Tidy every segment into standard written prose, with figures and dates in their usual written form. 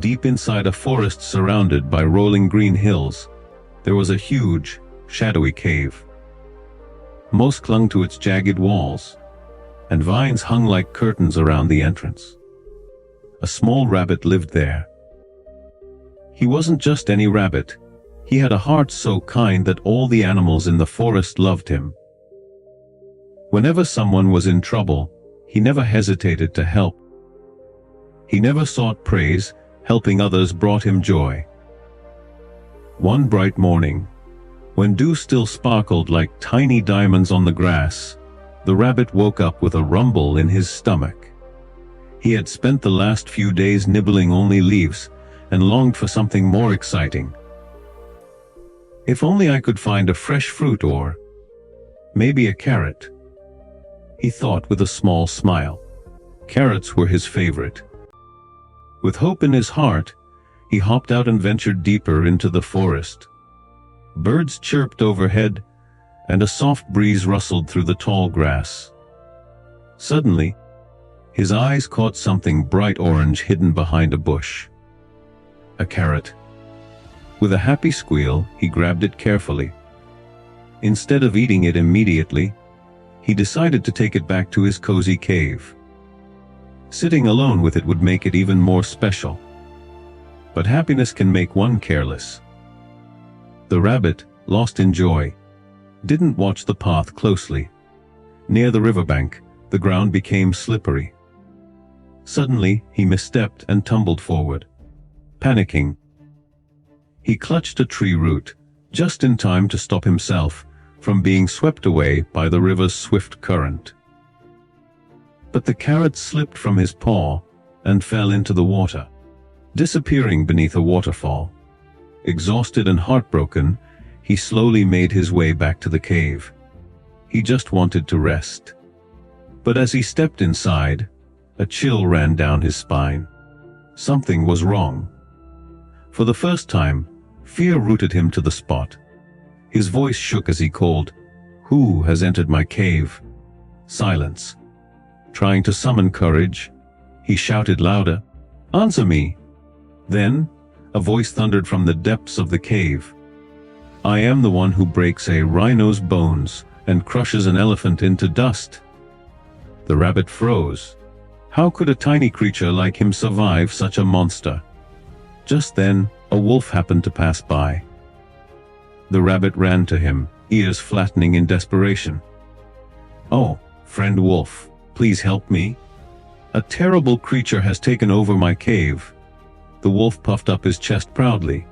Deep inside a forest surrounded by rolling green hills, there was a huge, shadowy cave. Moss clung to its jagged walls, and vines hung like curtains around the entrance. A small rabbit lived there. He wasn't just any rabbit. He had a heart so kind that all the animals in the forest loved him. Whenever someone was in trouble, he never hesitated to help. He never sought praise. Helping others brought him joy. One bright morning, when dew still sparkled like tiny diamonds on the grass, the rabbit woke up with a rumble in his stomach. He had spent the last few days nibbling only leaves and longed for something more exciting. If only I could find a fresh fruit or maybe a carrot, he thought with a small smile. Carrots were his favorite. With hope in his heart, he hopped out and ventured deeper into the forest. Birds chirped overhead, and a soft breeze rustled through the tall grass. Suddenly, his eyes caught something bright orange hidden behind a bush. A carrot. With a happy squeal, he grabbed it carefully. Instead of eating it immediately, he decided to take it back to his cozy cave. Sitting alone with it would make it even more special. But happiness can make one careless. The rabbit, lost in joy, didn't watch the path closely. Near the riverbank, the ground became slippery. Suddenly, he misstepped and tumbled forward. Panicking, he clutched a tree root, just in time to stop himself from being swept away by the river's swift current. But the carrot slipped from his paw and fell into the water, disappearing beneath a waterfall. Exhausted and heartbroken, he slowly made his way back to the cave. He just wanted to rest. But as he stepped inside, a chill ran down his spine. Something was wrong. For the first time, fear rooted him to the spot. His voice shook as he called, "Who has entered my cave?" Silence. Trying to summon courage, he shouted louder, "Answer me!" Then, a voice thundered from the depths of the cave. "I am the one who breaks a rhino's bones and crushes an elephant into dust." The rabbit froze. How could a tiny creature like him survive such a monster? Just then, a wolf happened to pass by. The rabbit ran to him, ears flattening in desperation. "Oh, friend wolf, please help me. A terrible creature has taken over my cave." The wolf puffed up his chest proudly.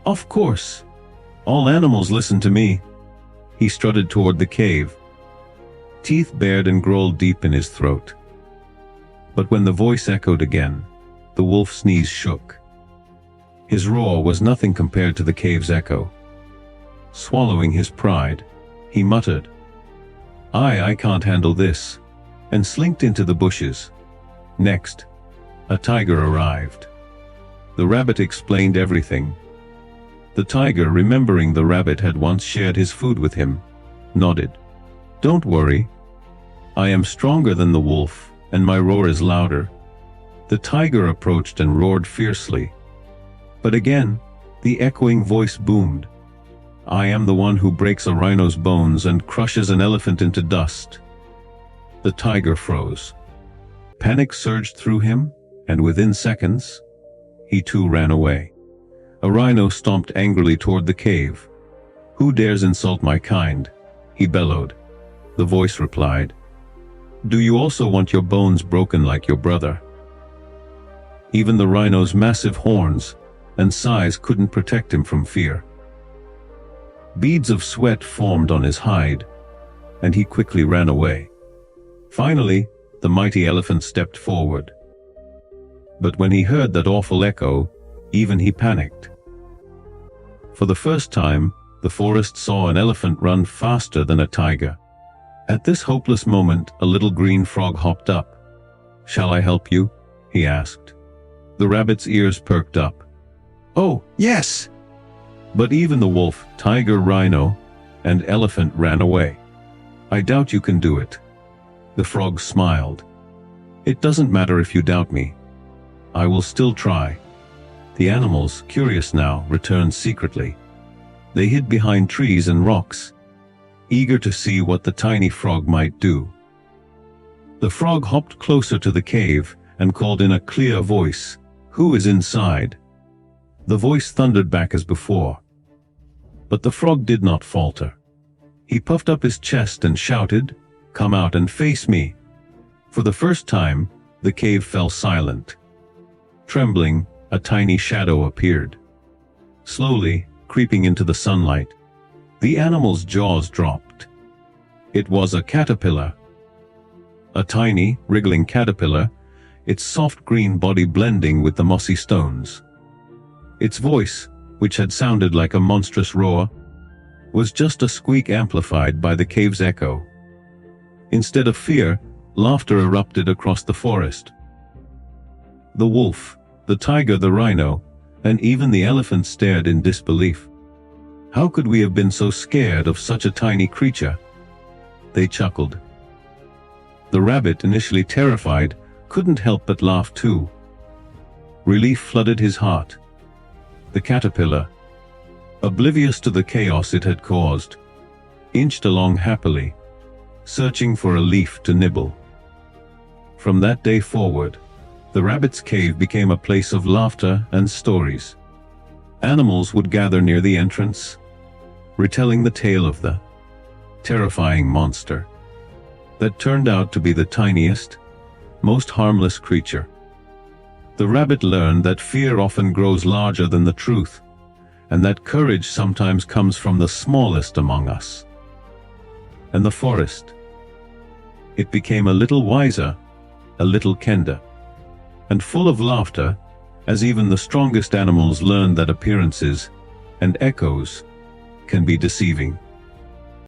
"Of course. All animals listen to me." He strutted toward the cave, teeth bared and growled deep in his throat. But when the voice echoed again, the wolf's knees shook. His roar was nothing compared to the cave's echo. Swallowing his pride, he muttered, I can't handle this," and slinked into the bushes. Next, a tiger arrived. The rabbit explained everything. The tiger, remembering the rabbit had once shared his food with him, nodded. "Don't worry. I am stronger than the wolf, and my roar is louder." The tiger approached and roared fiercely. But again, the echoing voice boomed. "I am the one who breaks a rhino's bones and crushes an elephant into dust." The tiger froze. Panic surged through him, and within seconds, he too ran away. A rhino stomped angrily toward the cave. "Who dares insult my kind?" he bellowed. The voice replied, "Do you also want your bones broken like your brother?" Even the rhino's massive horns and size couldn't protect him from fear. Beads of sweat formed on his hide, and he quickly ran away. Finally, the mighty elephant stepped forward. But when he heard that awful echo, even he panicked. For the first time, the forest saw an elephant run faster than a tiger. At this hopeless moment, a little green frog hopped up. "Shall I help you?" he asked. The rabbit's ears perked up. "Oh, yes!" But even the wolf, tiger, rhino, and elephant ran away. "I doubt you can do it." The frog smiled. "It doesn't matter if you doubt me. I will still try." The animals, curious now, returned secretly. They hid behind trees and rocks, eager to see what the tiny frog might do. The frog hopped closer to the cave and called in a clear voice, "Who is inside?" The voice thundered back as before. But the frog did not falter. He puffed up his chest and shouted, "Come out and face me." For the first time, the cave fell silent. Trembling, a tiny shadow appeared, slowly creeping into the sunlight. The animal's jaws dropped. It was a caterpillar. A tiny, wriggling caterpillar, its soft green body blending with the mossy stones. Its voice, which had sounded like a monstrous roar, was just a squeak amplified by the cave's echo. Instead of fear, laughter erupted across the forest. The wolf, the tiger, the rhino, and even the elephant stared in disbelief. How could we have been so scared of such a tiny creature? They chuckled. The rabbit, initially terrified, couldn't help but laugh too. Relief flooded his heart. The caterpillar, oblivious to the chaos it had caused, inched along happily, searching for a leaf to nibble. From that day forward, the rabbit's cave became a place of laughter and stories. Animals would gather near the entrance, retelling the tale of the terrifying monster that turned out to be the tiniest, most harmless creature. The rabbit learned that fear often grows larger than the truth, and that courage sometimes comes from the smallest among us. And the forest, it became a little wiser, a little kinder, and full of laughter, as even the strongest animals learned that appearances and echoes can be deceiving.